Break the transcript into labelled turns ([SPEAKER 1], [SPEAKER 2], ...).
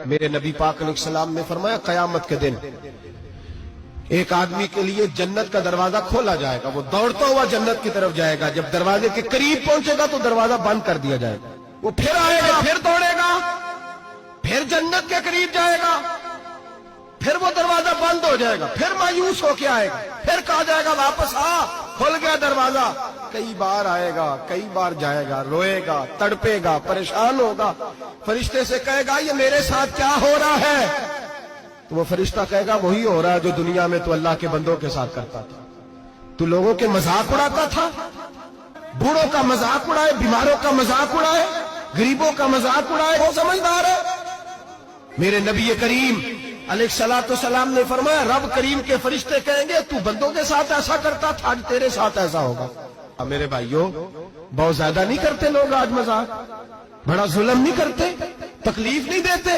[SPEAKER 1] میرے نبی پاک علیہ السلام نے فرمایا قیامت کے دن ایک آدمی کے لیے جنت کا دروازہ کھولا جائے گا، وہ دوڑتا ہوا جنت کی طرف جائے گا، جب دروازے کے قریب پہنچے گا تو دروازہ بند کر دیا جائے گا، وہ پھر آئے گا، پھر دوڑے گا، پھر جنت کے قریب جائے گا، پھر وہ دروازہ بند ہو جائے گا، پھر مایوس ہو کے آئے گا، پھر کہا جائے گا واپس آ، کھل گیا دروازہ، کئی بار آئے گا، کئی بار جائے گا، روئے گا، تڑپے گا، پریشان ہوگا، فرشتے سے کہے گا یہ میرے ساتھ کیا ہو رہا ہے؟ تو وہ فرشتہ کہے گا وہی ہو رہا ہے جو دنیا میں تو اللہ کے بندوں کے ساتھ کرتا تھا، تو لوگوں کے مذاق اڑاتا تھا، بوڑھوں کا مذاق اڑائے، بیماروں کا مذاق اڑائے، غریبوں کا مذاق اڑائے، وہ سمجھدار ہے؟ میرے نبی کریم علیہ السلام نے فرمایا رب کریم کے فرشتے کہیں گے تو بندوں کے ساتھ ایسا کرتا تھا، آج تیرے ساتھ ایسا ہوگا۔ میرے بھائیوں بہت زیادہ نہیں کرتے لوگ آج مذاق؟ بڑا ظلم نہیں کرتے؟ تکلیف نہیں دیتے؟